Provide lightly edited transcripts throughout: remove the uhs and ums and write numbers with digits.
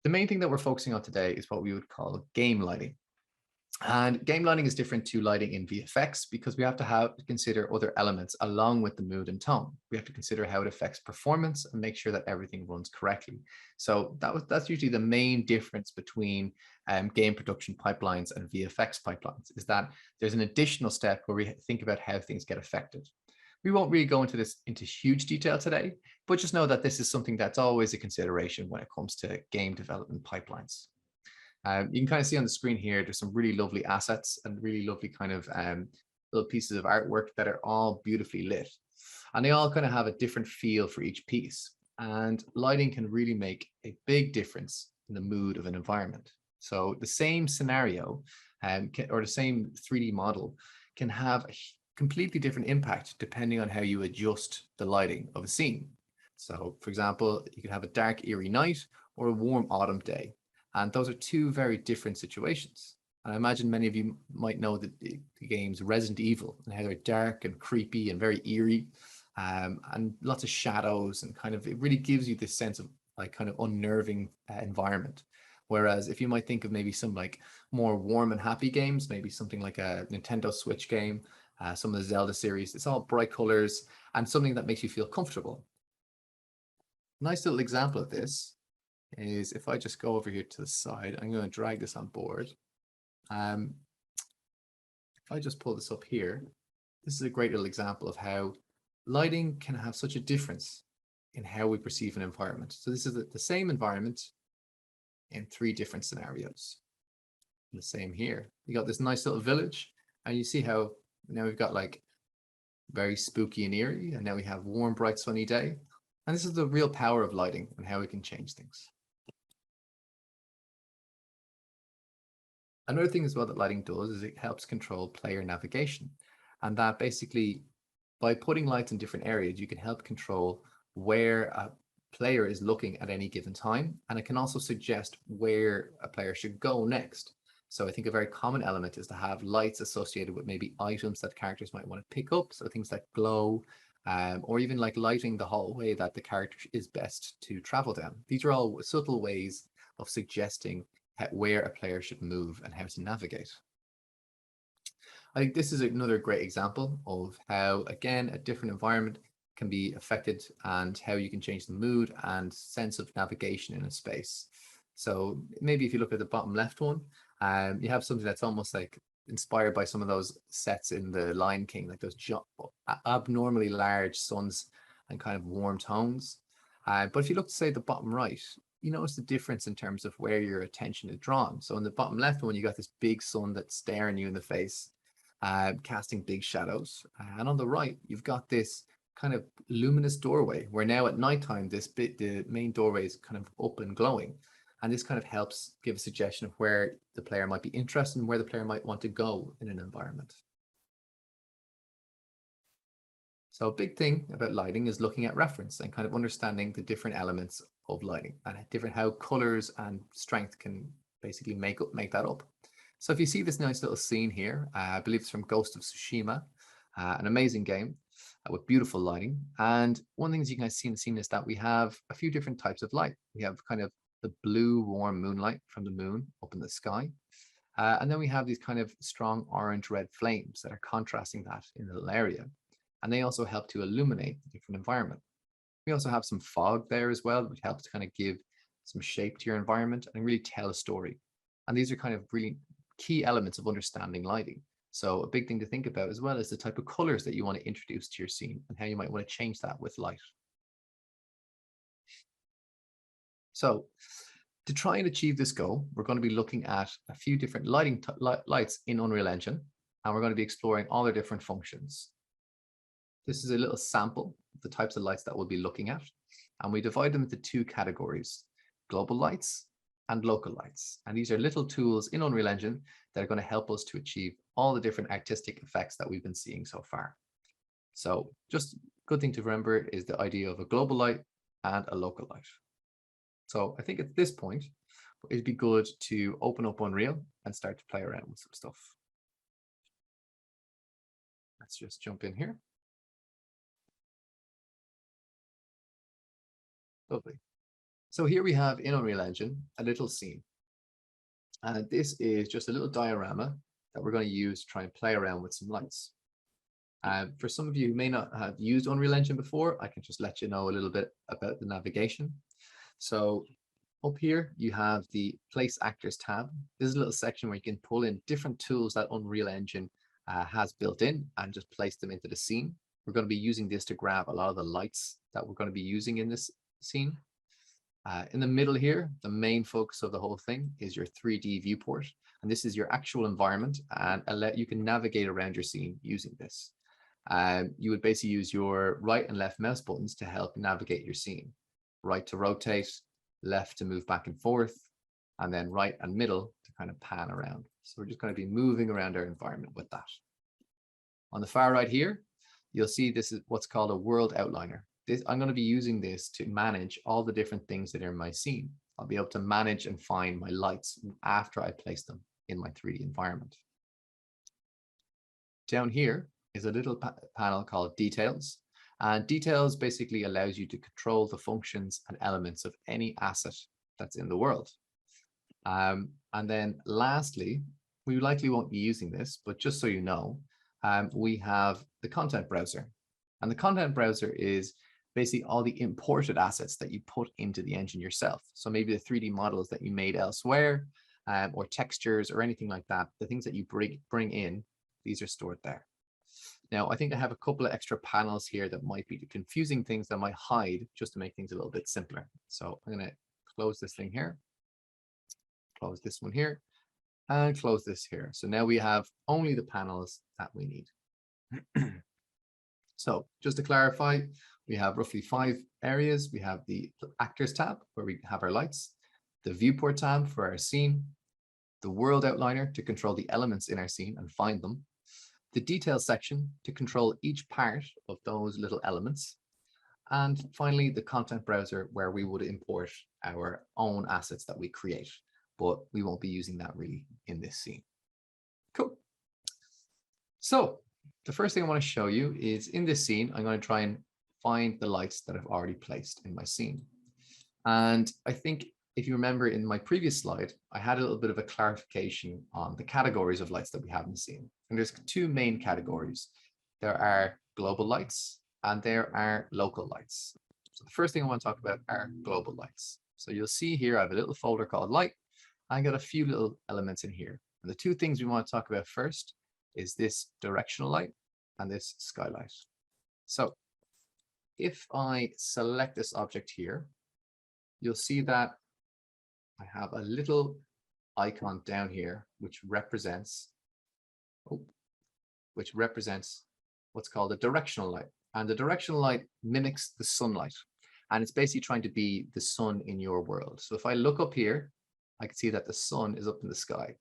The main thing that we're focusing on today is what we would call game lighting. And game lighting is different to lighting in VFX because we have to consider other elements along with the mood and tone. We have to consider how it affects performance and make sure that everything runs correctly. So that's usually the main difference between game production pipelines and VFX pipelines, is that there's an additional step where we think about how things get affected. We won't really go into this into huge detail today, but just know that this is something that's always a consideration when it comes to game development pipelines. You can kind of see on the screen here, there's some really lovely assets and really lovely kind of little pieces of artwork that are all beautifully lit. And they all kind of have a different feel for each piece. And lighting can really make a big difference in the mood of an environment. So the same scenario or the same 3D model can have a completely different impact depending on how you adjust the lighting of a scene. So for example, you could have a dark, eerie night or a warm autumn day. And those are two very different situations. And I imagine many of you might know the games Resident Evil and how they're dark and creepy and very eerie, and lots of shadows, and kind of it really gives you this sense of like kind of unnerving environment. Whereas if you might think of maybe some like more warm and happy games, maybe something like a Nintendo Switch game, some of the Zelda series, it's all bright colors and something that makes you feel comfortable. Nice little example of this is if I just go over here to the side, I'm going to drag this on board. If I just pull this up here, this is a great little example of how lighting can have such a difference in how we perceive an environment. So this is the same environment in 3 different scenarios. And the same here. You got this nice little village, and you see how now we've got like very spooky and eerie, and now we have warm, bright, sunny day. And this is the real power of lighting and how we can change things. Another thing as well that lighting does is it helps control player navigation. And that basically, by putting lights in different areas, you can help control where a player is looking at any given time. And it can also suggest where a player should go next. So I think a very common element is to have lights associated with maybe items that characters might want to pick up. So things like glow, or even like lighting the hallway that the character is best to travel down. These are all subtle ways of suggesting where a player should move and how to navigate. I think this is another great example of how, again, a different environment can be affected and how you can change the mood and sense of navigation in a space. So maybe if you look at the bottom left one, you have something that's almost like inspired by some of those sets in the Lion King, like those abnormally large suns and kind of warm tones. But if you look to say the bottom right, you notice the difference in terms of where your attention is drawn. So in the bottom left one, you got this big sun that's staring you in the face, casting big shadows. And on the right, you've got this kind of luminous doorway where now at nighttime, the main doorway is kind of up and glowing. And this kind of helps give a suggestion of where the player might be interested and where the player might want to go in an environment. So a big thing about lighting is looking at reference and kind of understanding the different elements of lighting and how colors and strength can basically make that up. So if you see this nice little scene here, I believe it's from Ghost of Tsushima, an amazing game with beautiful lighting. And one thing you guys see in the scene is that we have a few different types of light. We have kind of the blue warm moonlight from the moon up in the sky. And then we have these kind of strong orange-red flames that are contrasting that in the little area. And they also help to illuminate the different environment. We also have some fog there as well, which helps to kind of give some shape to your environment and really tell a story. And these are kind of really key elements of understanding lighting. So a big thing to think about as well is the type of colors that you want to introduce to your scene and how you might want to change that with light. So to try and achieve this goal, we're going to be looking at a few different lights in Unreal Engine, and we're going to be exploring all their different functions. This is a little sample of the types of lights that we'll be looking at, and we divide them into 2 categories: global lights and local lights. And these are little tools in Unreal Engine that are going to help us to achieve all the different artistic effects that we've been seeing so far. So just a good thing to remember is the idea of a global light and a local light. So I think at this point, it'd be good to open up Unreal and start to play around with some stuff. Let's just jump in here. Lovely. So here we have in Unreal Engine a little scene. And this is just a little diorama that we're going to use to try and play around with some lights. For some of you who may not have used Unreal Engine before, I can just let you know a little bit about the navigation. So up here, you have the Place Actors tab. This is a little section where you can pull in different tools that Unreal Engine has built in and just place them into the scene. We're going to be using this to grab a lot of the lights that we're going to be using in this scene. In the middle here, the main focus of the whole thing is your 3D viewport. And this is your actual environment, and you can navigate around your scene using this. You would basically use your right and left mouse buttons to help navigate your scene. Right to rotate, left to move back and forth, and then right and middle to kind of pan around. So we're just going to be moving around our environment with that. On the far right here, you'll see this is what's called a world outliner. I'm going to be using this to manage all the different things that are in my scene. I'll be able to manage and find my lights after I place them in my 3D environment. Down here is a little panel called Details. And Details basically allows you to control the functions and elements of any asset that's in the world. And then lastly, we likely won't be using this, but just so you know, we have the content browser. And the content browser is basically all the imported assets that you put into the engine yourself. So maybe the 3D models that you made elsewhere, or textures or anything like that, the things that you bring in, these are stored there. Now, I think I have a couple of extra panels here that might be confusing things that I might hide just to make things a little bit simpler. So I'm going to close this thing here, close this one here, and close this here. So now we have only the panels that we need. So just to clarify, we have roughly 5 areas. We have the Actors tab, where we have our lights, the Viewport tab for our scene, the World Outliner to control the elements in our scene and find them, the Details section to control each part of those little elements, and finally the Content Browser, where we would import our own assets that we create, but we won't be using that really in this scene. Cool. So the first thing I want to show you is in this scene, I'm going to try and find the lights that I've already placed in my scene. And I think if you remember in my previous slide, I had a little bit of a clarification on the categories of lights that we have in the scene. And there's 2 main categories. There are global lights and there are local lights. So the first thing I want to talk about are global lights. So you'll see here, I have a little folder called light. I got a few little elements in here. And the 2 things we want to talk about first is this directional light and this skylight. So if I select this object here, you'll see that I have a little icon down here, which represents what's called a directional light. And the directional light mimics the sunlight. And it's basically trying to be the sun in your world. So if I look up here, I can see that the sun is up in the sky.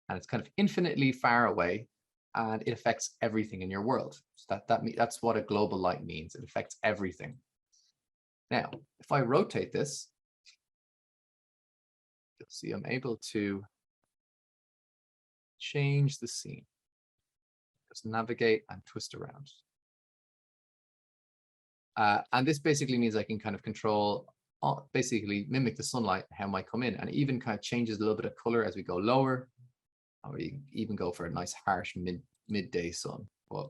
And it's kind of infinitely far away. And it affects everything in your world. So that's what a global light means. It affects everything. Now, if I rotate this, you'll see I'm able to change the scene. Just navigate and twist around. And this basically means I can kind of control, basically mimic the sunlight, how it might come in, and even kind of changes a little bit of color as we go lower. Or you can even go for a nice harsh midday sun. But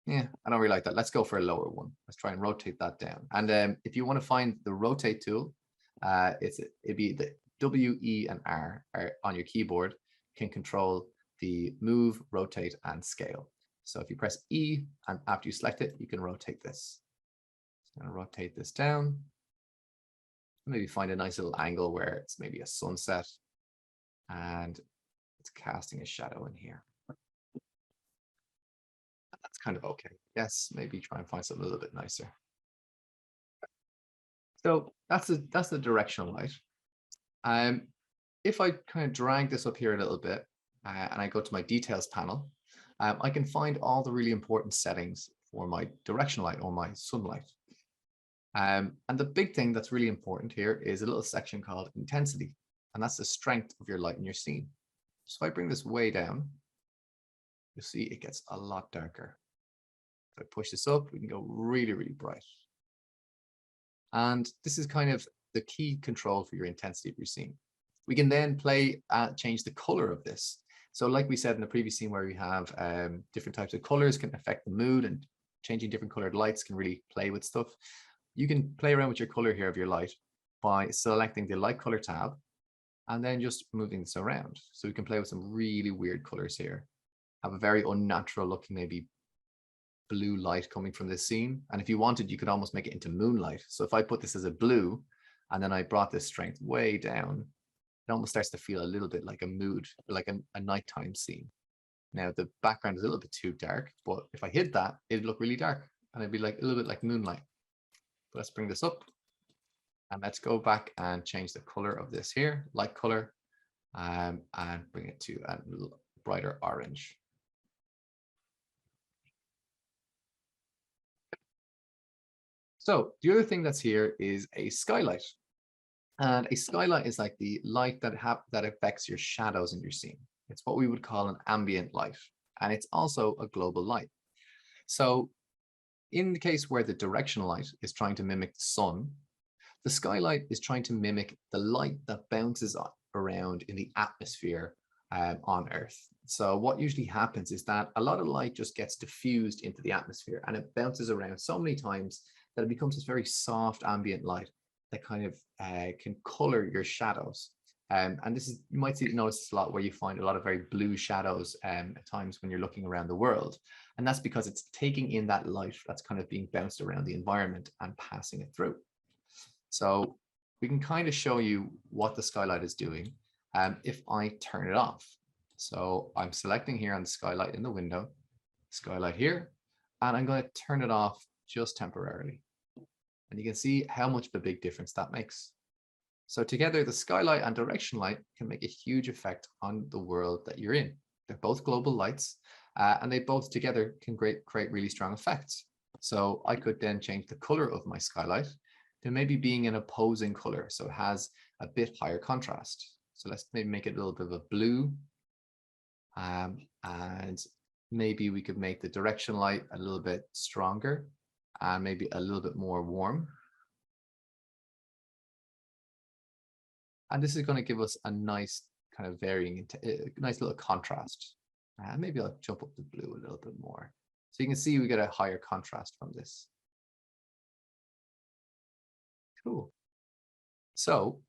yeah, I don't really like that. Let's go for a lower one. Let's try and rotate that down. And if you want to find the rotate tool, it'd be the W, E, and R on your keyboard can control the move, rotate, and scale. So if you press E, and after you select it, you can rotate this. So I'm going to rotate this down. Maybe find a nice little angle where it's maybe a sunset and it's casting a shadow in here. That's kind of okay. Yes, maybe try and find something a little bit nicer. So that's the directional light. If I kind of drag this up here a little bit and I go to my details panel, I can find all the really important settings for my directional light or my sunlight. And the big thing that's really important here is a little section called intensity, and that's the strength of your light in your scene. So if I bring this way down, you'll see it gets a lot darker. If I push this up, we can go really, really bright. And this is kind of the key control for your intensity of your scene. We can then change the color of this. So like we said in the previous scene where we have different types of colors can affect the mood, and changing different colored lights can really play with stuff. You can play around with your color here of your light by selecting the light color tab and then just moving this around. So we can play with some really weird colors here. Have a very unnatural looking, maybe blue light coming from this scene. And if you wanted, you could almost make it into moonlight. So if I put this as a blue and then I brought this strength way down, it almost starts to feel a little bit like a mood, like a nighttime scene. Now the background is a little bit too dark, but if I hid that, it'd look really dark and it'd be like a little bit like moonlight. But let's bring this up and let's go back and change the color of this here, light color, and bring it to a little brighter orange. So the other thing that's here is a skylight. And a skylight is like the light that affects your shadows in your scene. It's what we would call an ambient light. And it's also a global light. So in the case where the directional light is trying to mimic the sun, the skylight is trying to mimic the light that bounces around in the atmosphere on Earth. So what usually happens is that a lot of light just gets diffused into the atmosphere and it bounces around so many times that it becomes this very soft ambient light that kind of can color your shadows. And this is, you might notice this a lot where you find a lot of very blue shadows at times when you're looking around the world. And that's because it's taking in that light that's kind of being bounced around the environment and passing it through. So we can kind of show you what the skylight is doing if I turn it off. So I'm selecting here on the skylight in the window, skylight here, and I'm going to turn it off just temporarily. And you can see how much of a big difference that makes. So together, the skylight and direction light can make a huge effect on the world that you're in. They're both global lights, and they both together can create really strong effects. So I could then change the color of my skylight to maybe being an opposing color, so it has a bit higher contrast. So let's maybe make it a little bit of a blue, and maybe we could make the direction light a little bit stronger and maybe a little bit more warm. And this is going to give us a nice kind of varying, nice little contrast. Maybe I'll jump up the blue a little bit more. So you can see we get a higher contrast from this. Cool. So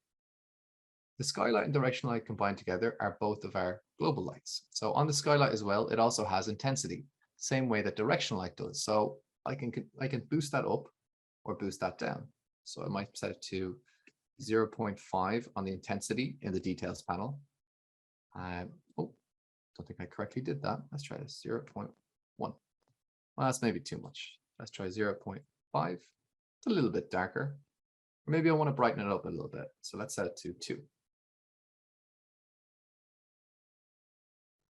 the skylight and direction light combined together are both of our global lights. So on the skylight as well, it also has intensity, same way that direction light does. So I can boost that up or boost that down. So I might set it to 0.5 on the intensity in the details panel. Oh, don't think I correctly did that. Let's try this, 0.1. Well, that's maybe too much. Let's try 0.5. It's a little bit darker. Or maybe I want to brighten it up a little bit. So let's set it to 2.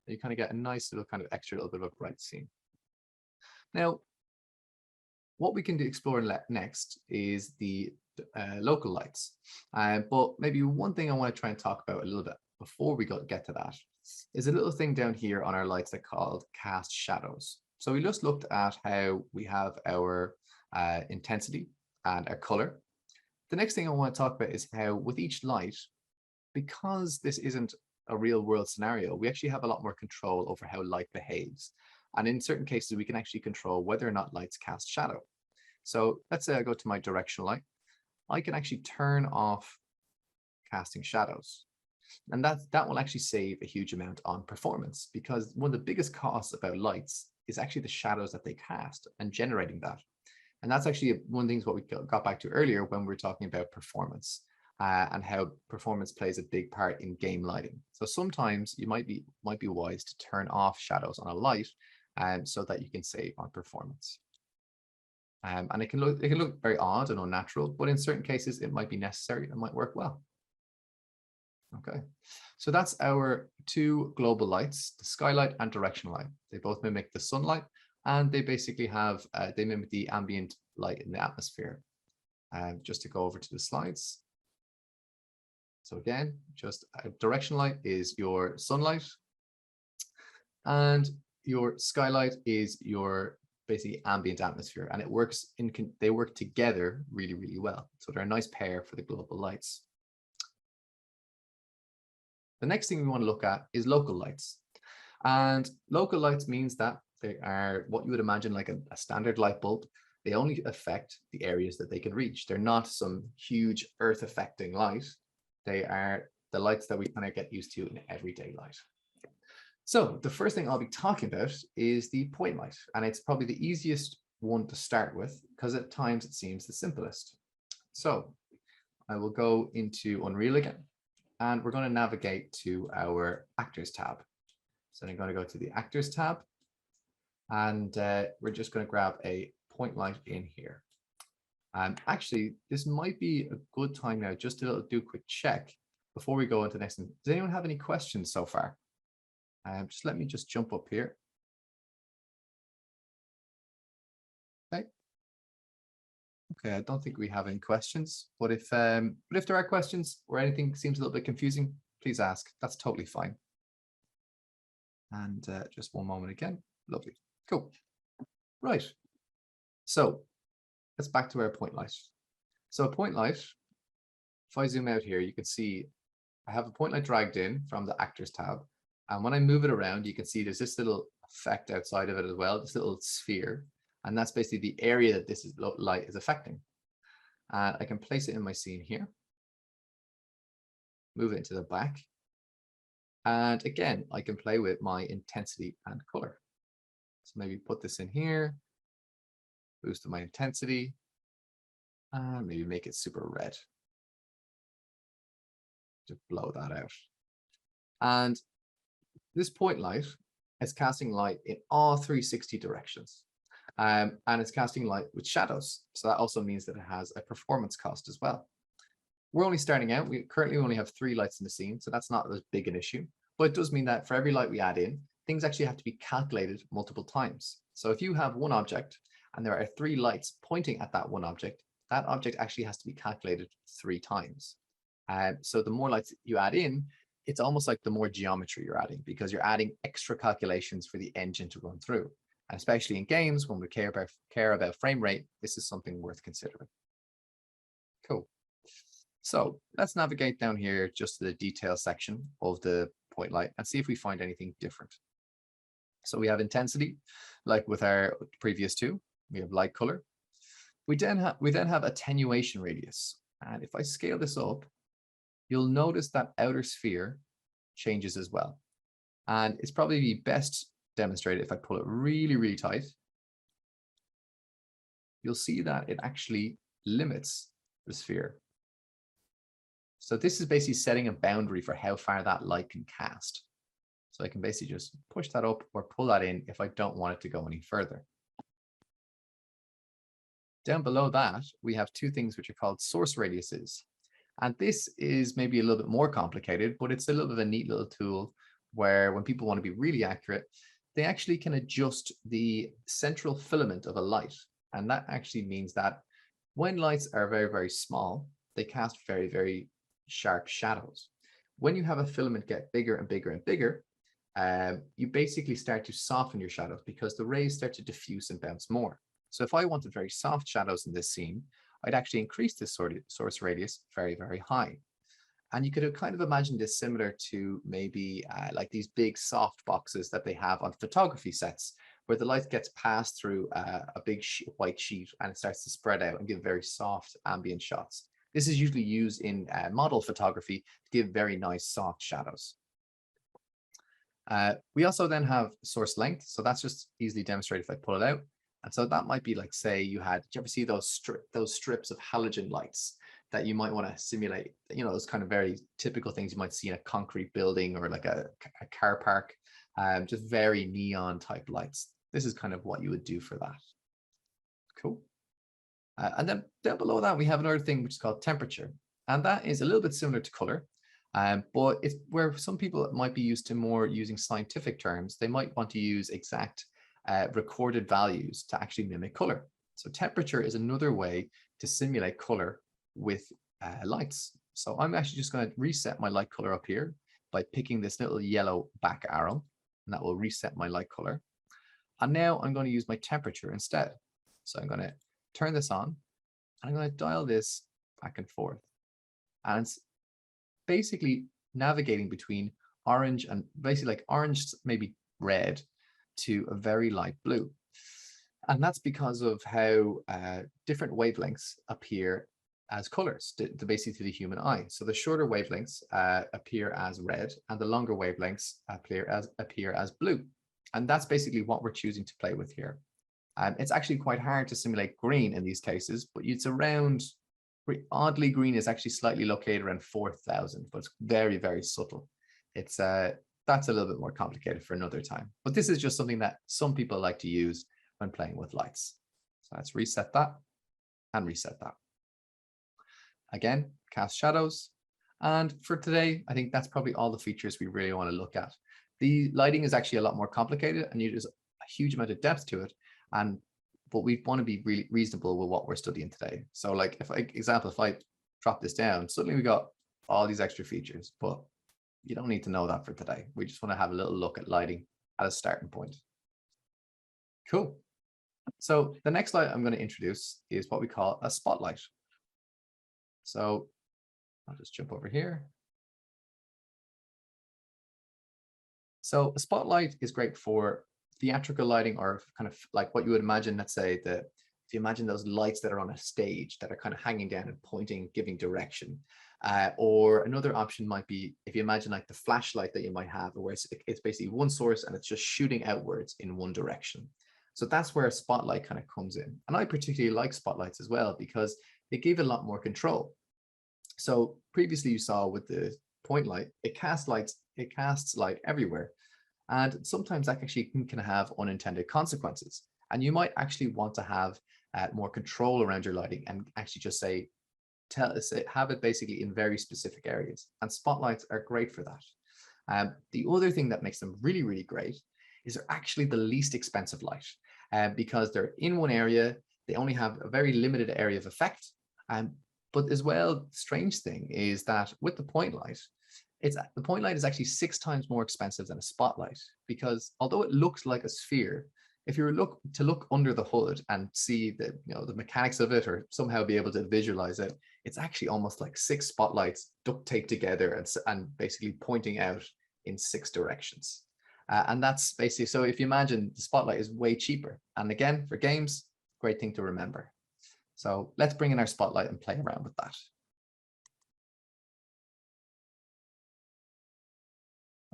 You kind of get a nice little kind of extra little bit of a bright scene. Now, what we can explore next is the local lights. But maybe one thing I want to try and talk about a little bit before we get to that is a little thing down here on our lights that called cast shadows. So we just looked at how we have our intensity and our color. The next thing I want to talk about is how with each light, because this isn't a real world scenario, we actually have a lot more control over how light behaves. And in certain cases, we can actually control whether or not lights cast shadow. So let's say I go to my directional light. I can actually turn off casting shadows. And that will actually save a huge amount on performance, because one of the biggest costs about lights is actually the shadows that they cast and generating that. And that's actually one of the things what we got back to earlier when we were talking about performance and how performance plays a big part in game lighting. So sometimes you might be wise to turn off shadows on a light so that you can save on performance. And it can look very odd and unnatural, but in certain cases it might be necessary and might work well. Okay, so that's our 2 global lights, the skylight and directional light. They both mimic the sunlight, and they basically have they mimic the ambient light in the atmosphere. Just to go over to the slides. So again, just directional light is your sunlight, and your skylight is your basically ambient atmosphere, and they work together really, really well. So they're a nice pair for the global lights. The next thing we want to look at is local lights. And local lights means that they are what you would imagine like a standard light bulb. They only affect the areas that they can reach. They're not some huge earth affecting light. They are the lights that we kind of get used to in everyday light. So the first thing I'll be talking about is the point light. And it's probably the easiest one to start with because at times it seems the simplest. So I will go into Unreal again, and we're going to navigate to our Actors tab. So I'm going to go to the Actors tab, and we're just going to grab a point light in here. Actually, this might be a good time now just to do a quick check before we go into the next one. Does anyone have any questions so far? Just let me just jump up here. Okay. Okay, I don't think we have any questions, but if there are questions or anything seems a little bit confusing, please ask. That's totally fine. And just one moment again. Lovely. Cool. Right. So let's back to our point light. So a point light, if I zoom out here, you can see I have a point light dragged in from the Actors tab. And when I move it around, you can see there's this little effect outside of it as well, this little sphere. And that's basically the area that this light is affecting. And I can place it in my scene here. Move it into the back. And again, I can play with my intensity and color. So maybe put this in here, boost my intensity, and maybe make it super red. Just blow that out. And this point light is casting light in all 360 directions. And it's casting light with shadows. So that also means that it has a performance cost as well. We're only starting out. We currently only have 3 lights in the scene, so that's not as big an issue. But it does mean that for every light we add in, things actually have to be calculated multiple times. So if you have one object and there are 3 lights pointing at that one object, that object actually has to be calculated 3 times. So the more lights you add in, it's almost like the more geometry you're adding, because you're adding extra calculations for the engine to run through. And especially in games, when we care about frame rate, this is something worth considering. Cool. So let's navigate down here just to the detail section of the point light and see if we find anything different. So we have intensity, like with our previous 2. We have light color. We then have attenuation radius. And if I scale this up, you'll notice that outer sphere changes as well. And it's probably best demonstrated if I pull it really, really tight. You'll see that it actually limits the sphere. So this is basically setting a boundary for how far that light can cast. So I can basically just push that up or pull that in if I don't want it to go any further. Down below that, we have 2 things which are called source radiuses. And this is maybe a little bit more complicated, but it's a little bit of a neat little tool where when people want to be really accurate, they actually can adjust the central filament of a light. And that actually means that when lights are very, very small, they cast very, very sharp shadows. When you have a filament get bigger and bigger and bigger, you basically start to soften your shadows because the rays start to diffuse and bounce more. So if I wanted very soft shadows in this scene, I'd actually increase this source radius very, very high. And you could kind of imagine this similar to maybe like these big soft boxes that they have on photography sets, where the light gets passed through a big white sheet and it starts to spread out and give very soft ambient shots. This is usually used in model photography to give very nice soft shadows. We also then have source length. So that's just easily demonstrated if I pull it out. And so that might be like, say you had, did you ever see those strips of halogen lights that you might want to simulate? You know, those kind of very typical things you might see in a concrete building or like a car park, just very neon type lights. This is kind of what you would do for that. Cool. And then down below that, we have another thing which is called temperature. And that is a little bit similar to color, but it's where some people might be used to more using scientific terms. They might want to use exact recorded values to actually mimic color. So temperature is another way to simulate color with lights. So I'm actually just going to reset my light color up here by picking this little yellow back arrow, and that will reset my light color. And now I'm going to use my temperature instead. So I'm going to turn this on, and I'm going to dial this back and forth. And it's basically navigating between orange and basically like orange, maybe red, to a very light blue. And that's because of how different wavelengths appear as colors basically to the human eye. So the shorter wavelengths appear as red, and the longer wavelengths appear as blue. And that's basically what we're choosing to play with here. It's actually quite hard to simulate green in these cases, but it's around, oddly, green is actually slightly located around 4,000, but it's very, very subtle. It's that's a little bit more complicated for another time. But this is just something that some people like to use when playing with lights. So let's reset that and reset that. Again, cast shadows. And for today, I think that's probably all the features we really want to look at. The lighting is actually a lot more complicated, and there's a huge amount of depth to it. But we want to be really reasonable with what we're studying today. So like, if I drop this down, suddenly we got all these extra features, but you don't need to know that for today. We just want to have a little look at lighting at a starting point. Cool. So the next light I'm going to introduce is what we call a spotlight. So I'll just jump over here. So a spotlight is great for theatrical lighting, or kind of like what you would imagine, let's say, if you imagine those lights that are on a stage that are kind of hanging down and pointing, giving direction. Or another option might be if you imagine like the flashlight that you might have, where it's basically one source and it's just shooting outwards in one direction. So that's where a spotlight kind of comes in. And I particularly like spotlights as well because they give a lot more control. So previously you saw with the point light, it casts light everywhere. And sometimes that actually can have unintended consequences. And you might actually want to have more control around your lighting and actually just have it basically in very specific areas. And spotlights are great for that. The other thing that makes them really, really great is they're actually the least expensive light because they're in one area. They only have a very limited area of effect. But as well, strange thing is that with the point light, the point light is actually 6 times more expensive than a spotlight, because although it looks like a sphere, if you were to look under the hood and see the mechanics of it, or somehow be able to visualize it, it's actually almost like 6 spotlights duct taped together and basically pointing out in 6 directions. And that's basically, so if you imagine, the spotlight is way cheaper. And again, for games, great thing to remember. So let's bring in our spotlight and play around with that.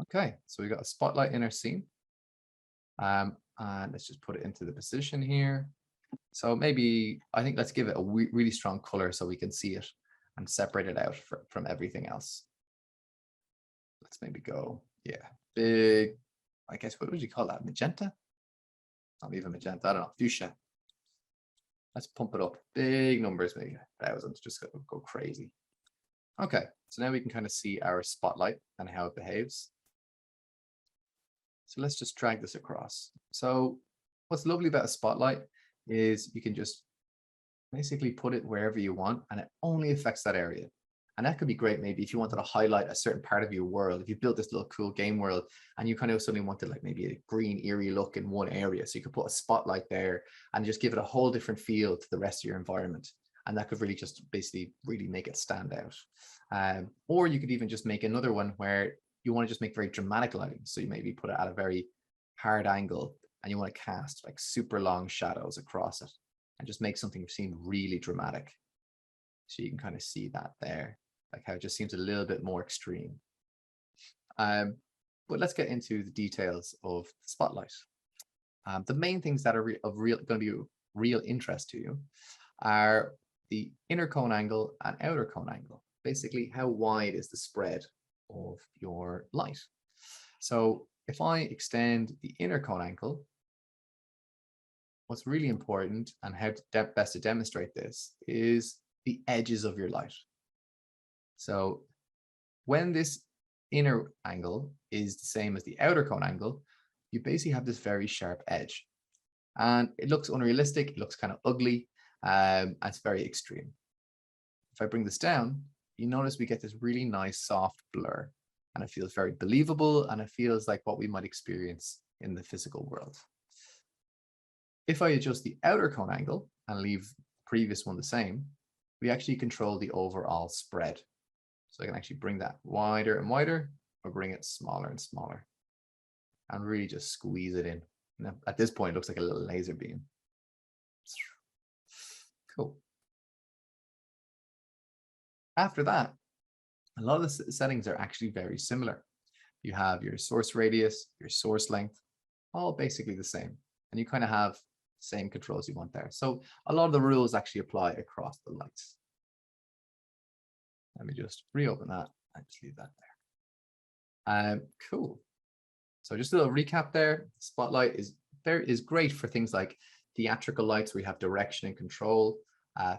Okay, so we got a spotlight in our scene. And let's just put it into the position here. So maybe, I think let's give it a really strong color so we can see it and separate it out from everything else. Let's maybe go, yeah, big, I guess, what would you call that? Magenta? Not even magenta, I don't know, fuchsia. Let's pump it up, big numbers, maybe thousands, just go crazy. Okay, so now we can kind of see our spotlight and how it behaves. So let's just drag this across. So what's lovely about a spotlight is you can just basically put it wherever you want, and it only affects that area. And that could be great maybe if you wanted to highlight a certain part of your world. If you built this little cool game world and you kind of suddenly wanted like maybe a green, eerie look in one area, so you could put a spotlight there and just give it a whole different feel to the rest of your environment. And that could really just basically really make it stand out. Or you could even just make another one where you want to just make very dramatic lighting. So you maybe put it at a very hard angle and you want to cast like super long shadows across it and just make something seem really dramatic. So you can kind of see that there, like how it just seems a little bit more extreme. But let's get into the details of the spotlight. The main things that are going to be real interest to you are the inner cone angle and outer cone angle. Basically, how wide is the spread of your light? So if I extend the inner cone angle, what's really important and how best to demonstrate this is the edges of your light. So when this inner angle is the same as the outer cone angle, you basically have this very sharp edge. And it looks unrealistic, it looks kind of ugly, and it's very extreme. If I bring this down, you notice we get this really nice soft blur, and it feels very believable, and it feels like what we might experience in the physical world. If I adjust the outer cone angle and leave the previous one the same, we actually control the overall spread. So I can actually bring that wider and wider, or bring it smaller and smaller, and really just squeeze it in. And at this point, it looks like a little laser beam. Cool. After that, a lot of the settings are actually very similar. You have your source radius, your source length, all basically the same. And you kind of have the same controls you want there. So a lot of the rules actually apply across the lights. Let me just reopen that and just leave that there. Cool. So just a little recap there. Spotlight is great for things like theatrical lights where you have direction and control.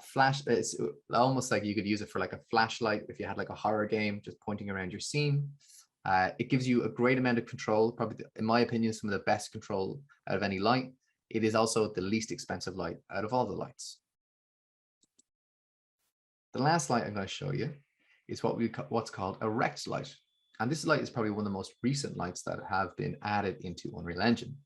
Flash, it's almost like you could use it for like a flashlight if you had like a horror game, just pointing around your scene. It gives you a great amount of control, probably, in my opinion, some of the best control out of any light. It is also the least expensive light out of all the lights. The last light I'm going to show you is what's called a rect light. And this light is probably one of the most recent lights that have been added into Unreal Engine.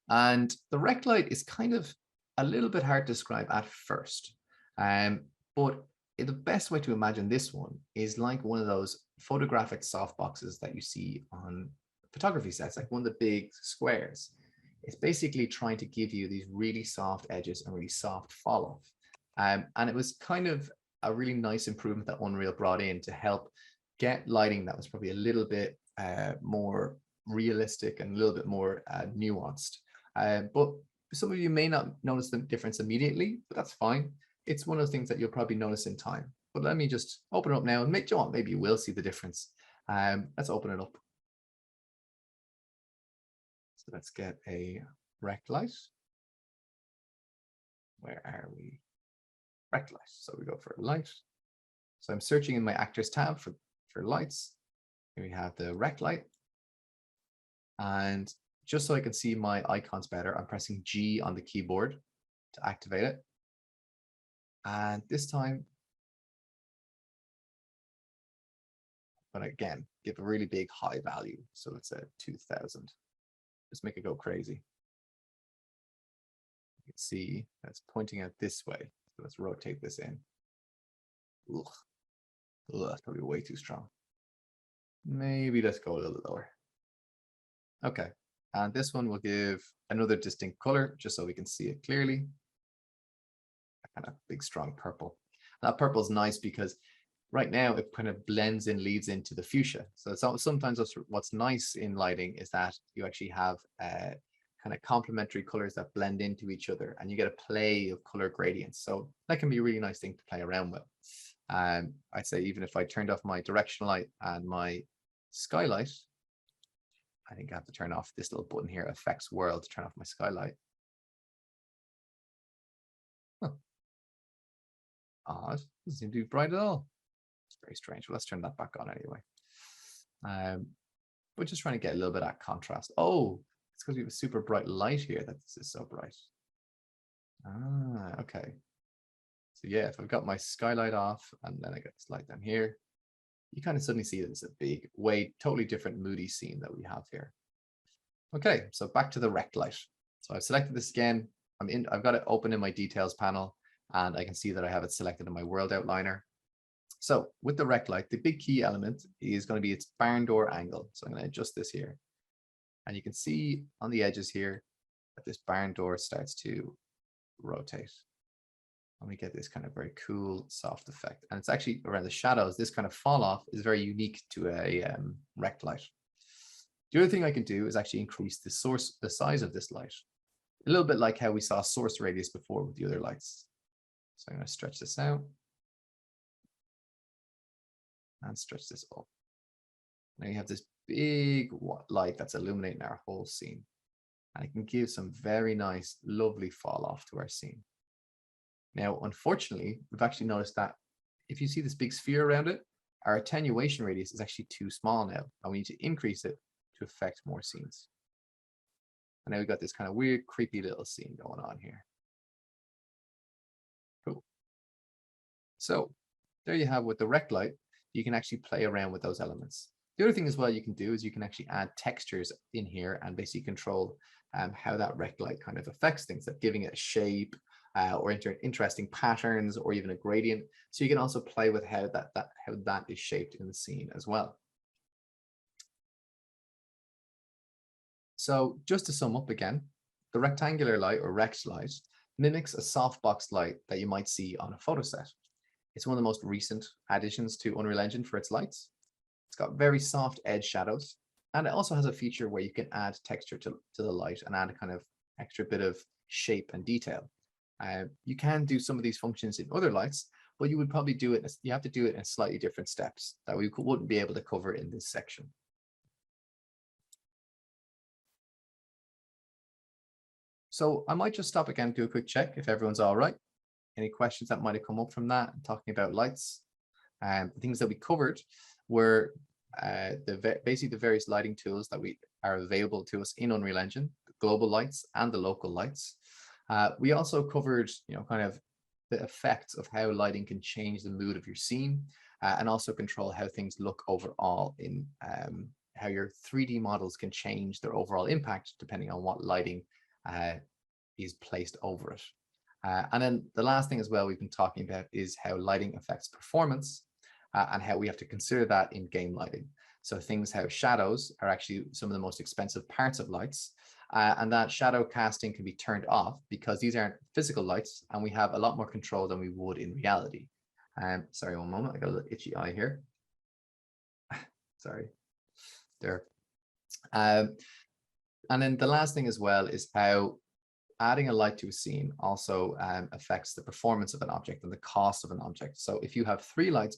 And the rect light is kind of a little bit hard to describe at first. But the best way to imagine this one is like one of those photographic softboxes that you see on photography sets, like one of the big squares. It's basically trying to give you these really soft edges and really soft fall off. And it was kind of a really nice improvement that Unreal brought in to help get lighting that was probably a little bit more realistic and a little bit more nuanced. But some of you may not notice the difference immediately, but that's fine. It's one of the things that you'll probably notice in time. But let me just open it up now and maybe you will see the difference. Let's open it up. So let's get a rect light. Where are we? Rect light. So we go for light. So I'm searching in my actors tab for lights. Here we have the rect light. And just so I can see my icons better, I'm pressing G on the keyboard to activate it. And this time, I'm going to again give a really big high value. So let's say 2000. Just make it go crazy. You can see that's pointing out this way. So let's rotate this in. Ugh. Ugh, that's probably way too strong. Maybe let's go a little lower. Okay, and this one will give another distinct color just so we can see it clearly. A kind of big, strong purple. That purple is nice because right now it kind of blends in, leads into the fuchsia. So it's sometimes what's nice in lighting is that you actually have kind of complementary colors that blend into each other, and you get a play of color gradients. So that can be a really nice thing to play around with. I'd say even if I turned off my directional light and my skylight, I think I have to turn off this little button here, affects world, to turn off my skylight. Huh. Odd, doesn't seem to be bright at all. It's very strange. Well, let's turn that back on anyway. We're just trying to get a little bit of contrast. Oh, it's because we have a super bright light here that this is so bright. Ah, okay. So yeah, if I've got my skylight off and then I get this light down here, you kind of suddenly see that it's a big, totally different moody scene that we have here. Okay, so back to the rect light. So I've selected this again. I've got it open in my details panel, and I can see that I have it selected in my world outliner. So with the rect light, the big key element is going to be its barn door angle. So I'm going to adjust this here. And you can see on the edges here that this barn door starts to rotate. And we get this kind of very cool, soft effect. And it's actually around the shadows. This kind of fall off is very unique to a rect light. The other thing I can do is actually increase the size of this light. A little bit like how we saw source radius before with the other lights. So I'm going to stretch this out. And stretch this up. Now you have this big light that's illuminating our whole scene. And it can give some very nice, lovely fall off to our scene. Now, unfortunately, we've actually noticed that if you see this big sphere around it, our attenuation radius is actually too small now, and we need to increase it to affect more scenes. And now we've got this kind of weird, creepy little scene going on here. Cool. So there you have with the rect light, you can actually play around with those elements. The other thing as well you can do is you can actually add textures in here and basically control how that rect light kind of affects things, like giving it a shape or interesting patterns or even a gradient. So you can also play with how that is shaped in the scene as well. So just to sum up again, the rectangular light or rect light mimics a softbox light that you might see on a photo set. It's one of the most recent additions to Unreal Engine for its lights. It's got very soft edge shadows, and it also has a feature where you can add texture to the light and add a kind of extra bit of shape and detail. You can do some of these functions in other lights, but you would probably do it, you have to do it in slightly different steps that we wouldn't be able to cover in this section. So I might just stop again, do a quick check if everyone's all right. Any questions that might have come up from that, talking about lights? The things that we covered were basically the various lighting tools that are available to us in Unreal Engine, the global lights and the local lights. We also covered, kind of the effects of how lighting can change the mood of your scene and also control how things look overall in how your 3D models can change their overall impact depending on what lighting is placed over it. And then the last thing as well we've been talking about is how lighting affects performance and how we have to consider that in game lighting. So things how shadows are actually some of the most expensive parts of lights, and that shadow casting can be turned off because these aren't physical lights and we have a lot more control than we would in reality. Sorry, one moment, I got a little itchy eye here. Sorry, there. And then the last thing as well is how adding a light to a scene also affects the performance of an object and the cost of an object. So if you have 3 lights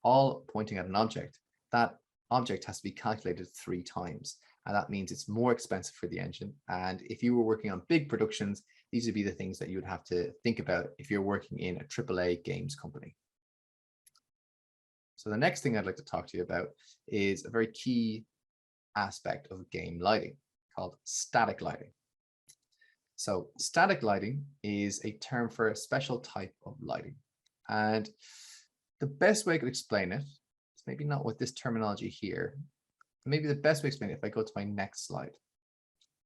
all pointing at an object, that object has to be calculated 3 times. And that means it's more expensive for the engine. And if you were working on big productions, these would be the things that you would have to think about if you're working in a AAA games company. So the next thing I'd like to talk to you about is a very key aspect of game lighting called static lighting. So static lighting is a term for a special type of lighting. And the best way I could explain it is maybe not with this terminology here. Maybe the best way to explain it if I go to my next slide,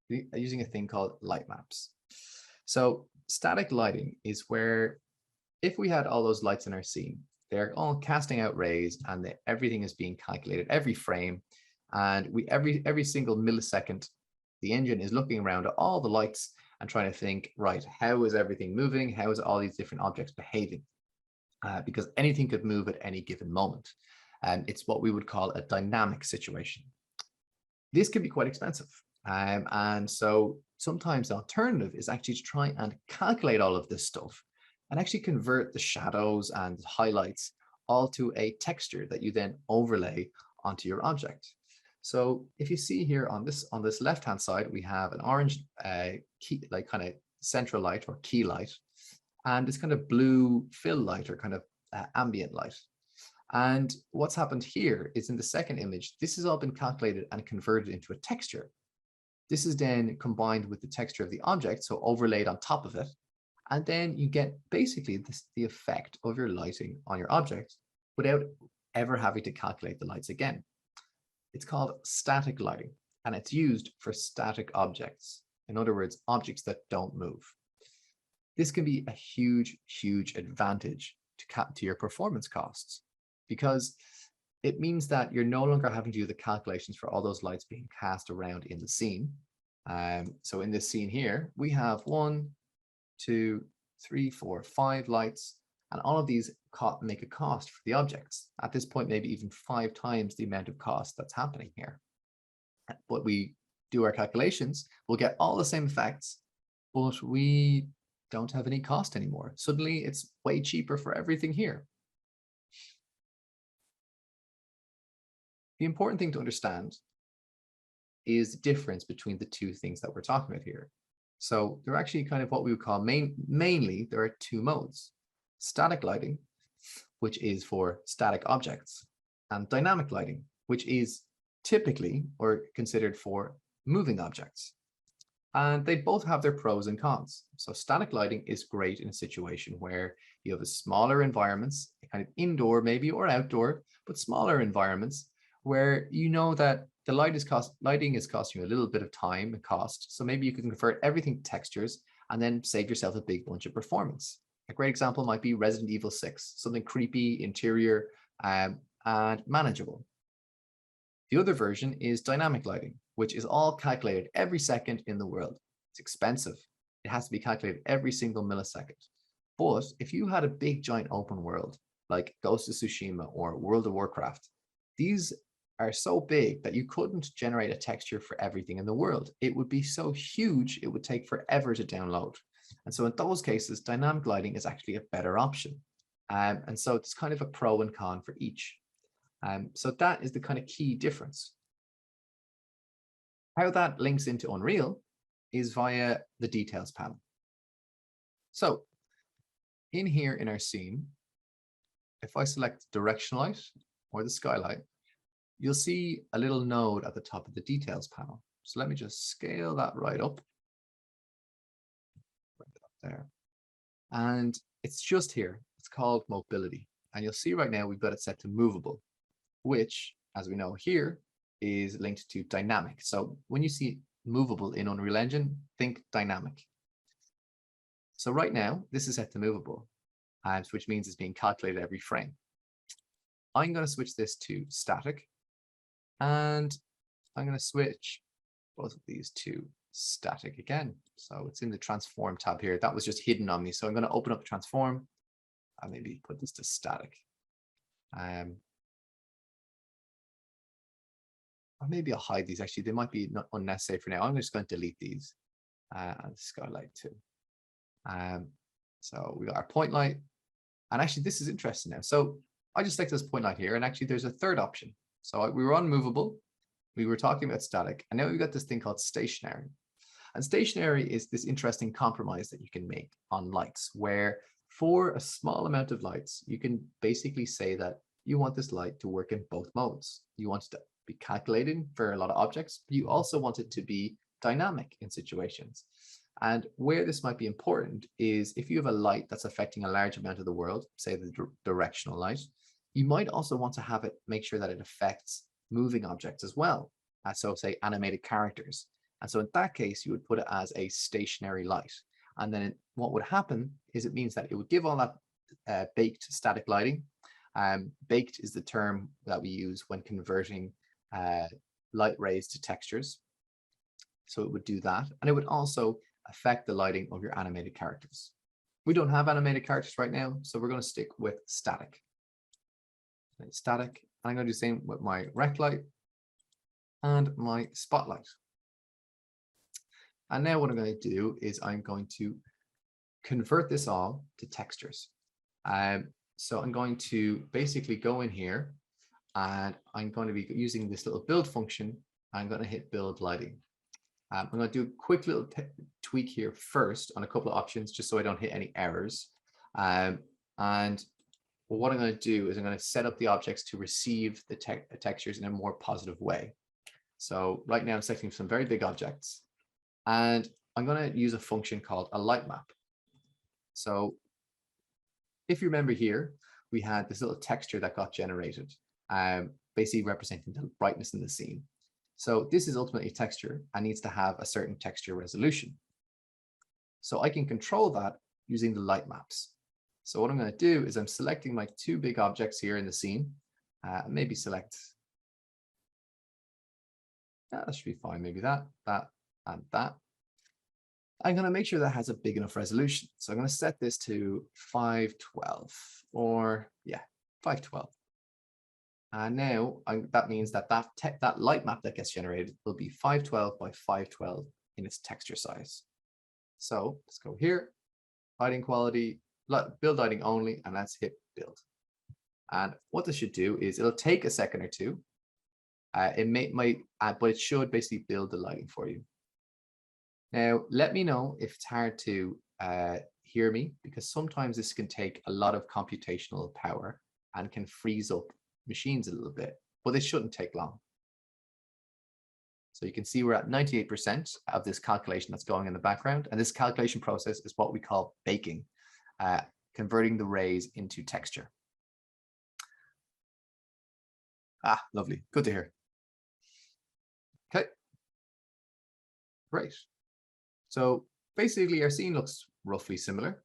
using a thing called light maps. So static lighting is where if we had all those lights in our scene, they're all casting out rays and everything is being calculated every frame. And every single millisecond, the engine is looking around at all the lights and trying to think, right, how is everything moving? How is all these different objects behaving? Because anything could move at any given moment. And it's what we would call a dynamic situation. This can be quite expensive. And so sometimes the alternative is actually to try and calculate all of this stuff and actually convert the shadows and highlights all to a texture that you then overlay onto your object. So if you see here on this left-hand side, we have an orange key, like kind of central light or key light, and this kind of blue fill light or kind of ambient light. And what's happened here is in the second image, this has all been calculated and converted into a texture. This is then combined with the texture of the object, so overlaid on top of it. And then you get basically the effect of your lighting on your object without ever having to calculate the lights again. It's called static lighting, and it's used for static objects. In other words, objects that don't move. This can be a huge, huge advantage to your performance costs, because it means that you're no longer having to do the calculations for all those lights being cast around in the scene. So in this scene here, we have 1, 2, 3, 4, 5 lights, and all of these make a cost for the objects. At this point, maybe even 5 times the amount of cost that's happening here. But we do our calculations, we'll get all the same effects, but we don't have any cost anymore. Suddenly, it's way cheaper for everything here. The important thing to understand is the difference between the two things that we're talking about here. So they're actually kind of what we would call mainly there are 2 modes. Static lighting, which is for static objects, and dynamic lighting, which is typically or considered for moving objects. And they both have their pros and cons. So static lighting is great in a situation where you have a smaller environments, kind of indoor maybe or outdoor, but smaller environments where you know that the lighting is costing you a little bit of time and cost. So maybe you can convert everything to textures and then save yourself a big bunch of performance. A great example might be Resident Evil 6, something creepy, interior, and manageable. The other version is dynamic lighting, which is all calculated every second in the world. It's expensive. It has to be calculated every single millisecond. But if you had a big giant open world like Ghost of Tsushima or World of Warcraft, these are so big that you couldn't generate a texture for everything in the world. It would be so huge, it would take forever to download. And so in those cases, dynamic lighting is actually a better option. And so it's kind of a pro and con for each. So that is the kind of key difference. How that links into Unreal is via the details panel. So in here in our scene, if I select direction light or the skylight, you'll see a little node at the top of the details panel. So let me just scale that right up there. And it's just here. It's called mobility. And you'll see right now we've got it set to movable, which, as we know here, is linked to dynamic. So when you see movable in Unreal Engine, think dynamic. So right now, this is set to movable, which means it's being calculated every frame. I'm going to switch this to static, and I'm going to switch both of these to static again. So it's in the transform tab here. That was just hidden on me. So I'm going to open up transform and maybe put this to static. Or maybe I'll hide these. Actually, they might be not unnecessary for now. I'm just going to delete these and skylight too. So we got our point light. And actually, this is interesting now. So I just select this point light here. And actually, there's a third option. So we were on movable. We were talking about static. And now we've got this thing called stationary. And stationary is this interesting compromise that you can make on lights, where for a small amount of lights, you can basically say that you want this light to work in both modes. You want it to be calculating for a lot of objects, but you also want it to be dynamic in situations. And where this might be important is if you have a light that's affecting a large amount of the world, say the directional light, you might also want to have it make sure that it affects moving objects as well. So say animated characters. And so in that case, you would put it as a stationary light. And then what would happen is it means that it would give all that baked static lighting. Baked is the term that we use when converting light rays to textures. So it would do that. And it would also affect the lighting of your animated characters. We don't have animated characters right now, so we're going to stick with static. Static. I'm going to do the same with my rec light and my spotlight. And now what I'm going to do is I'm going to convert this all to textures. So I'm going to basically go in here and I'm going to be using this little build function. I'm going to hit build lighting. I'm going to do a quick little tweak here first on a couple of options, just so I don't hit any errors. And what I'm going to do is I'm going to set up the objects to receive the textures in a more positive way. So right now I'm selecting some very big objects, and I'm going to use a function called a light map. So if you remember here, we had this little texture that got generated, basically representing the brightness in the scene. So this is ultimately a texture and needs to have a certain texture resolution. So I can control that using the light maps. So what I'm going to do is I'm selecting my two big objects here in the scene. Maybe select, that should be fine, maybe that, and that. I'm going to make sure that has a big enough resolution. So I'm going to set this to 512 or yeah, 512. And now that means that that light map that gets generated will be 512 by 512 in its texture size. So let's go here, lighting quality, build lighting only, and let's hit build. And what this should do is it'll take a second or two. It might, but it should basically build the lighting for you. Now, let me know if it's hard to hear me, because sometimes this can take a lot of computational power and can freeze up machines a little bit, but it shouldn't take long. So you can see we're at 98% of this calculation that's going in the background. And this calculation process is what we call baking, converting the rays into texture. Ah, lovely. Good to hear. Great. So basically our scene looks roughly similar.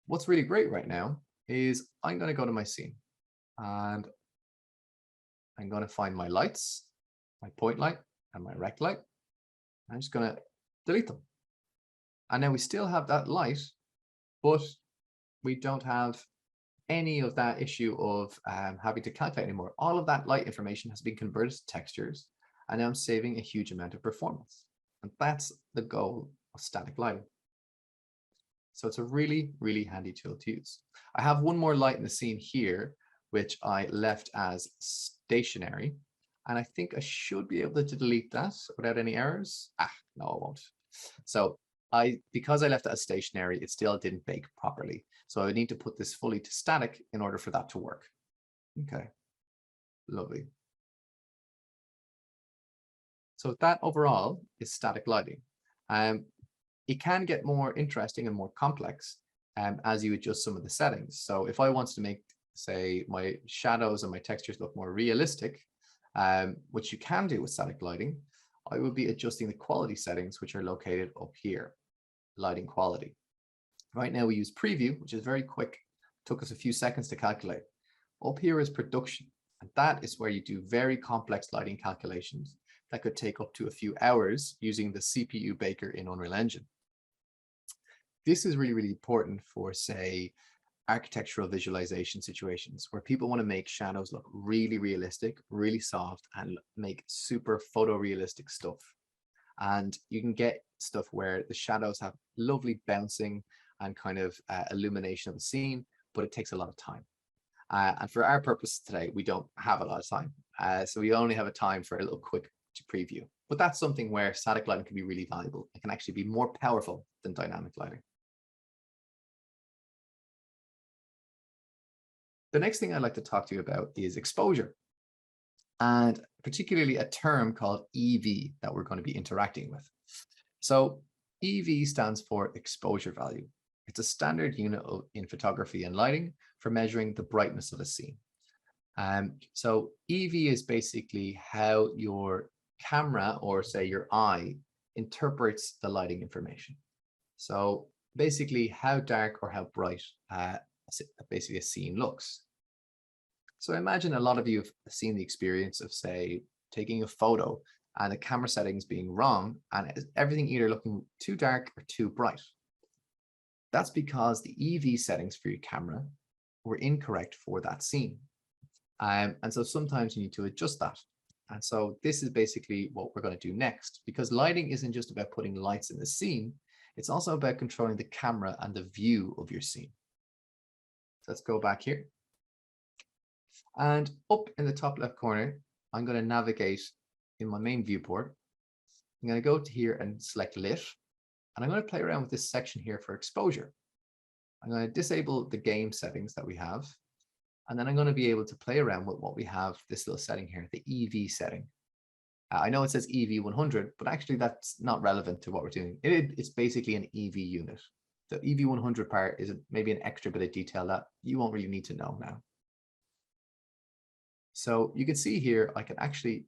What's really great right now is I'm going to go to my scene and I'm going to find my lights, my point light and my rect light. I'm just going to delete them. And now we still have that light, but we don't have any of that issue of having to calculate anymore. All of that light information has been converted to textures, and now I'm saving a huge amount of performance. And that's the goal of static lighting. So it's a really, really handy tool to use. I have one more light in the scene here, which I left as stationary. And I think I should be able to delete that without any errors. No, I won't. So because I left it as stationary, it still didn't bake properly. So I need to put this fully to static in order for that to work. Okay, lovely. So that overall is static lighting. It can get more interesting and more complex as you adjust some of the settings. So if I wanted to make, say, my shadows and my textures look more realistic, which you can do with static lighting, I would be adjusting the quality settings, which are located up here, lighting quality. Right now we use preview, which is very quick. It took us a few seconds to calculate. Up here is production, and that is where you do very complex lighting calculations that could take up to a few hours using the CPU baker in Unreal Engine. This is really, really important for, say, architectural visualization situations where people want to make shadows look really realistic, really soft, and make super photorealistic stuff. And you can get stuff where the shadows have lovely bouncing and kind of illumination of the scene, but it takes a lot of time. And for our purpose today, we don't have a lot of time. So we only have a time for a little quick preview. But that's something where static lighting can be really valuable. It can actually be more powerful than dynamic lighting. The next thing I'd like to talk to you about is exposure, and particularly a term called EV that we're going to be interacting with. So EV stands for exposure value. It's a standard unit in photography and lighting for measuring the brightness of a scene. So EV is basically how your camera, or say your eye, interprets the lighting information. So basically how dark or how bright basically a scene looks. So I imagine a lot of you have seen the experience of, say, taking a photo and the camera settings being wrong and everything either looking too dark or too bright. That's because the EV settings for your camera were incorrect for that scene. And so sometimes you need to adjust that. And so this is basically what we're going to do next, because lighting isn't just about putting lights in the scene. It's also about controlling the camera and the view of your scene. So let's go back here. And up in the top left corner, I'm going to navigate in my main viewport. I'm going to go to here and select lit. And I'm going to play around with this section here for exposure. I'm going to disable the game settings that we have. And then I'm going to be able to play around with what we have, this little setting here, the EV setting. I know it says EV 100, but actually that's not relevant to what we're doing. It's basically an EV unit. The EV 100 part is maybe an extra bit of detail that you won't really need to know now. So you can see here, I can actually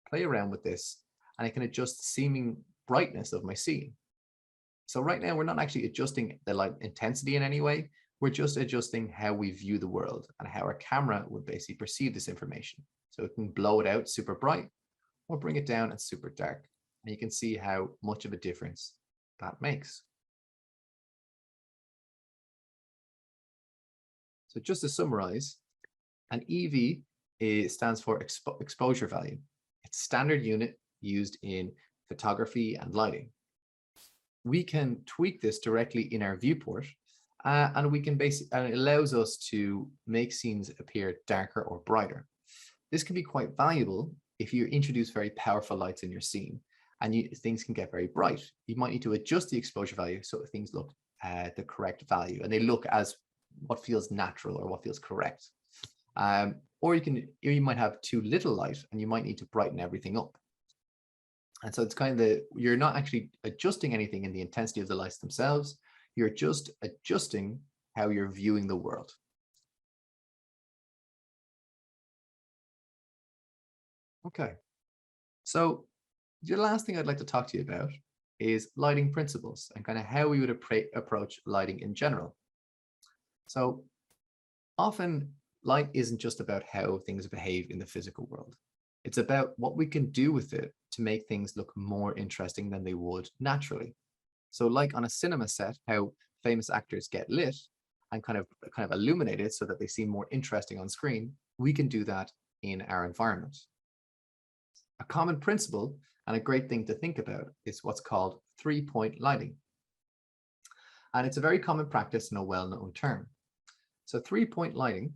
play around with this and I can adjust the seeming brightness of my scene. So right now we're not actually adjusting the light intensity in any way. We're just adjusting how we view the world and how our camera would basically perceive this information. So it can blow it out super bright or bring it down and super dark. And you can see how much of a difference that makes. So just to summarize, an EV stands for exposure value. It's a standard unit used in photography and lighting. We can tweak this directly in our viewport, and we can and it allows us to make scenes appear darker or brighter. This can be quite valuable if you introduce very powerful lights in your scene and things can get very bright. You might need to adjust the exposure value so that things look the correct value and they look as what feels natural or what feels correct. Or you might have too little light and you might need to brighten everything up. And so it's kind of you're not actually adjusting anything in the intensity of the lights themselves. You're just adjusting how you're viewing the world. Okay, so The last thing I'd like to talk to you about is lighting principles and kind of how we would approach lighting in general. So often light isn't just about how things behave in the physical world. It's about what we can do with it to make things look more interesting than they would naturally. So like on a cinema set, how famous actors get lit and kind of illuminated so that they seem more interesting on screen, we can do that in our environment. A common principle and a great thing to think about is what's called three-point lighting. And it's a very common practice and a well-known term. So three-point lighting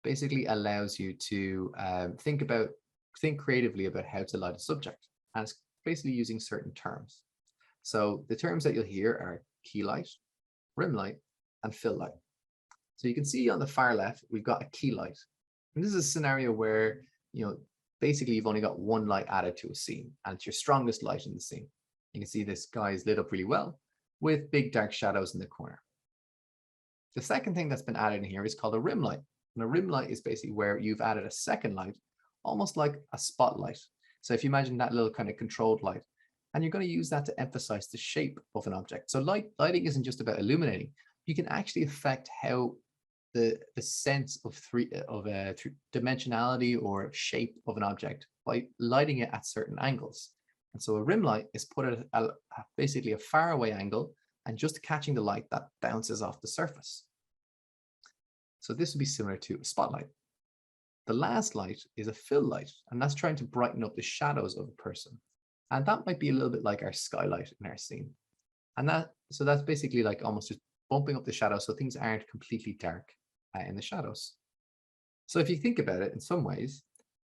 basically allows you to think creatively about how to light a subject. And it's basically using certain terms. So the terms that you'll hear are key light, rim light, and fill light. So you can see on the far left, we've got a key light. And this is a scenario where, basically you've only got one light added to a scene, and it's your strongest light in the scene. You can see this guy is lit up really well with big dark shadows in the corner. The second thing that's been added in here is called a rim light. And a rim light is basically where you've added a second light, almost like a spotlight. So if you imagine that little kind of controlled light, and you're going to use that to emphasize the shape of an object. So lighting isn't just about illuminating. You can actually affect how the sense of dimensionality or shape of an object by lighting it at certain angles. And so a rim light is put at basically a far away angle and just catching the light that bounces off the surface. So this would be similar to a spotlight. The last light is a fill light, and that's trying to brighten up the shadows of a person. And that might be a little bit like our skylight in our scene. And that's basically like almost just bumping up the shadows so things aren't completely dark in the shadows. So if you think about it in some ways,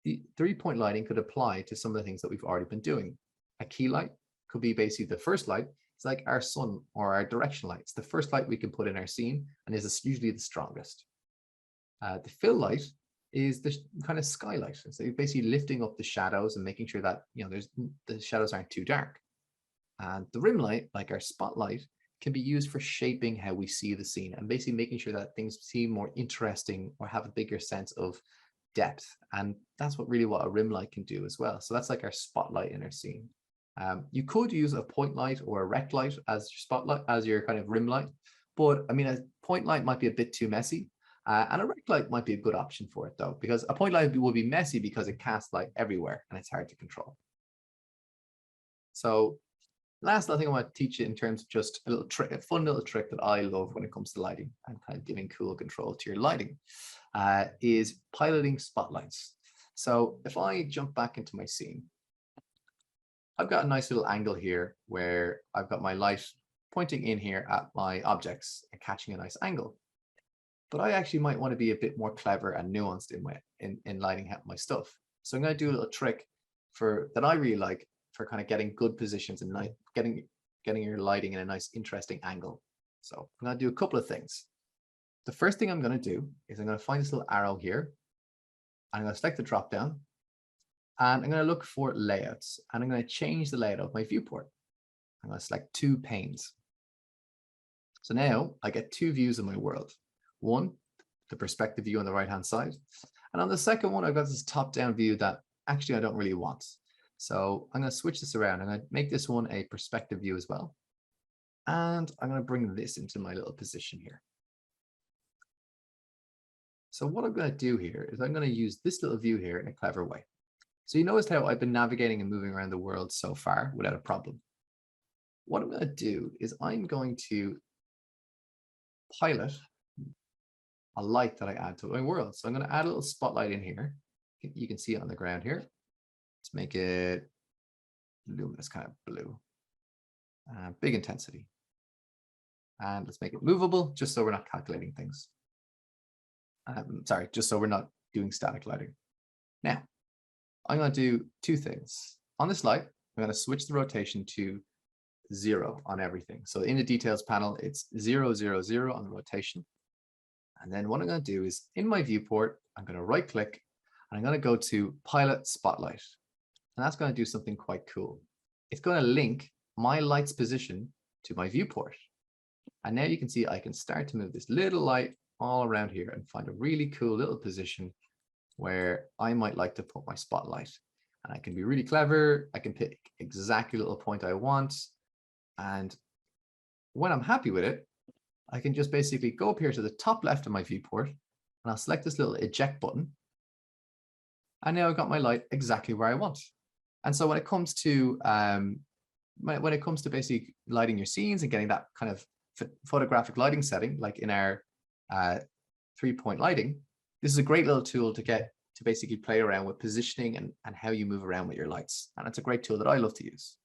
the three-point lighting could apply to some of the things that we've already been doing. A key light could be basically the first light. It's like our sun or our direction light. It's the first light we can put in our scene and is usually the strongest. The fill light is the kind of skylight. So you're basically lifting up the shadows and making sure that the shadows aren't too dark. And the rim light, like our spotlight, can be used for shaping how we see the scene and basically making sure that things seem more interesting or have a bigger sense of depth. And that's what a rim light can do as well. So that's like our spotlight in our scene. You could use a point light or a rect light as your spotlight, as your kind of rim light. But I mean, a point light might be a bit too messy. And a rect light might be a good option for it though, because a point light will be messy because it casts light everywhere and it's hard to control. So last thing I want to teach you in terms of just a little trick, a fun little trick that I love when it comes to lighting and kind of giving cool control to your lighting is piloting spotlights. So if I jump back into my scene, I've got a nice little angle here where I've got my light pointing in here at my objects and catching a nice angle. But I actually might want to be a bit more clever and nuanced in lighting up my stuff. So I'm going to do a little trick that I really like for kind of getting good positions and getting your lighting in a nice, interesting angle. So I'm going to do a couple of things. The first thing I'm going to do is I'm going to find this little arrow here. I'm going to select the drop down and I'm going to look for layouts and I'm going to change the layout of my viewport. I'm going to select 2 panes. So now I get 2 views of my world. One, the perspective view on the right hand side. And on the second one, I've got this top down view that actually I don't really want. So I'm going to switch this around. I'm going to make this one a perspective view as well. And I'm going to bring this into my little position here. So what I'm going to do here is I'm going to use this little view here in a clever way. So you noticed how I've been navigating and moving around the world so far without a problem. What I'm going to do is I'm going to pilot a light that I add to my world. So I'm going to add a little spotlight in here. You can see it on the ground here. Let's make it luminous, kind of blue. Big intensity. And let's make it movable, just so we're not calculating things. Sorry, just so we're not doing static lighting. Now, I'm going to do 2 things. On this light, I'm going to switch the rotation to 0 on everything. So in the details panel, it's 0, 0, 0 on the rotation. And then what I'm going to do is in my viewport, I'm going to right click and I'm going to go to Pilot Spotlight. And that's going to do something quite cool. It's going to link my light's position to my viewport. And now you can see I can start to move this little light all around here and find a really cool little position where I might like to put my spotlight. And I can be really clever. I can pick exactly the little point I want. And when I'm happy with it, I can just basically go up here to the top left of my viewport and I'll select this little eject button. And now I've got my light exactly where I want. And so when it comes to basically lighting your scenes and getting that kind of photographic lighting setting, like in our 3-point lighting, this is a great little tool to basically play around with positioning and how you move around with your lights. And it's a great tool that I love to use.